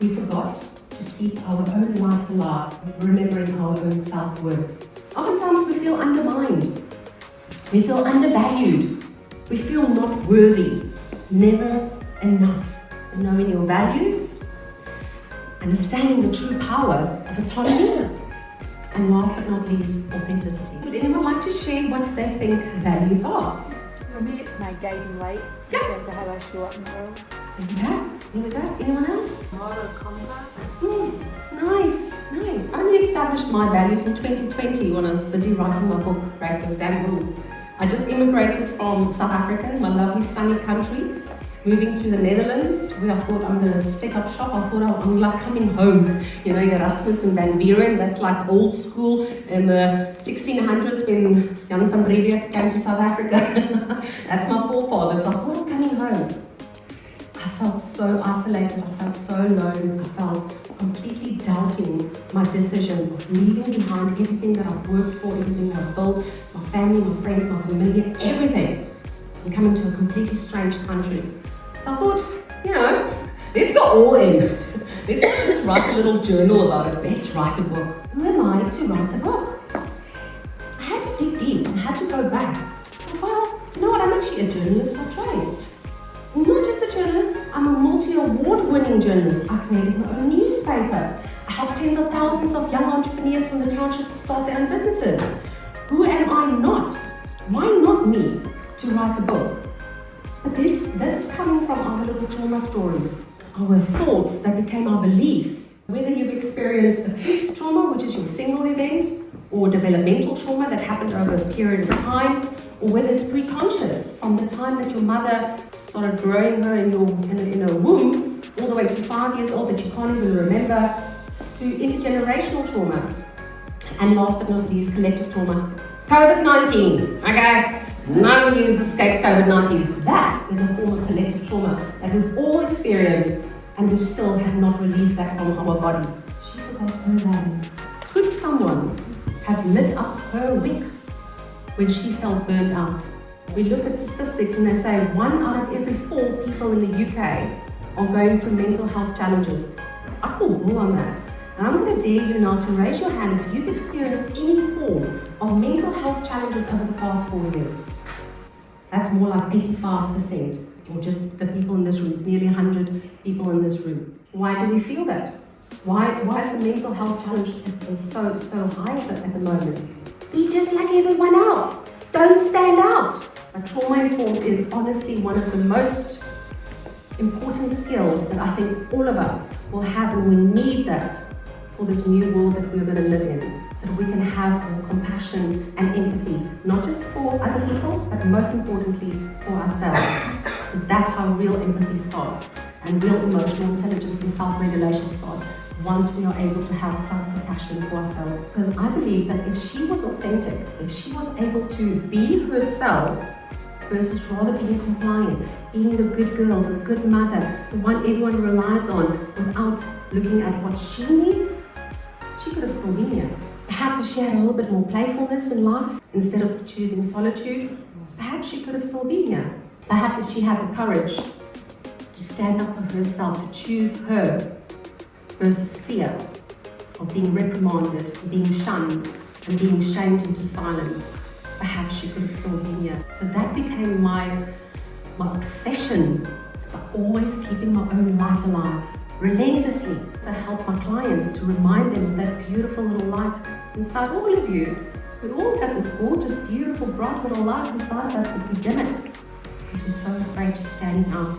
We forgot to keep our own light alive, remembering our own self-worth. Oftentimes we feel undermined. We feel undervalued. We feel not worthy. Never enough. Knowing your values, understanding the true power of autonomy, and last but not least, authenticity. Would anyone like to share what they think values are? For me, it's my guiding light in terms of how I show up in the world. There we go. Anyone else? Moral compass. Nice. I only established my values in 2020 when I was busy writing my book, Break Those Damn Rules. I just immigrated from South Africa, my lovely sunny country, moving to the Netherlands, where I thought I'm going to set up shop. I thought I'm like coming home. You know, Erasmus and Van Buren, that's like old school in the 1600s when Jan van Riebeeck came to South Africa. That's my forefathers. I thought I'm coming home. I felt so isolated, I felt so alone, I felt completely doubting my decision of leaving behind everything that I've worked for, everything I've built, my family, my friends, my familia, everything, and coming to a completely strange country. So I thought, you know, let's go all in. Let's not just write a little journal about it, let's write a book. Who am I to write a book? I had to dig deep, I had to go back. So, well, you know what, I'm actually a journalist by trade. Not just a journalist, I'm a multi-award-winning journalist. I created my own newspaper. I helped tens of thousands of young entrepreneurs from the township to start their own businesses. Who am I not? Why not me to write a book? But this is coming from our little trauma stories, our thoughts that became our beliefs. Whether you've experienced acute trauma, which is your single event, or developmental trauma that happened over a period of time, or whether it's preconscious from the time that your mother started growing her in a womb, all the way to 5 years old that you can't even remember, to intergenerational trauma, and last but not least, collective trauma. COVID-19, okay? None of you has escaped COVID-19. That is a form of collective trauma that we've all experienced, and we still have not released that from our bodies. She forgot her values. Could someone have lit up her wick when she felt burnt out? We look at statistics and they say 1 out of every 4 people in the UK are going through mental health challenges. I call bull on that. And I'm going to dare you now to raise your hand if you've experienced any form of mental health challenges over the past 4 years. That's more like 85%, or just the people in this room. It's nearly 100 people in this room. Why do we feel that? Why is the mental health challenge so high at the moment? Be just like everyone else. Don't stand out. But trauma-informed is honestly one of the most important skills that I think all of us will have, and we need that for this new world that we're going to live in, so that we can have more compassion and empathy, not just for other people, but most importantly for ourselves, because that's how real empathy starts, and real emotional intelligence and self-regulation starts once we are able to have self-compassion for ourselves. Because I believe that if she was authentic, if she was able to be herself, versus rather being compliant, being the good girl, the good mother, the one everyone relies on, without looking at what she needs, she could have still been here. Perhaps if she had a little bit more playfulness in life, instead of choosing solitude, perhaps she could have still been here. Perhaps if she had the courage to stand up for herself, to choose her, versus fear of being reprimanded, being shunned, and being shamed into silence, perhaps she could have still been here. So that became my obsession, of always keeping my own light alive, relentlessly, to help my clients, to remind them of that beautiful little light inside all of you. We all got this gorgeous, beautiful, bright little light inside of us, but we dim it because we're so afraid to stand out.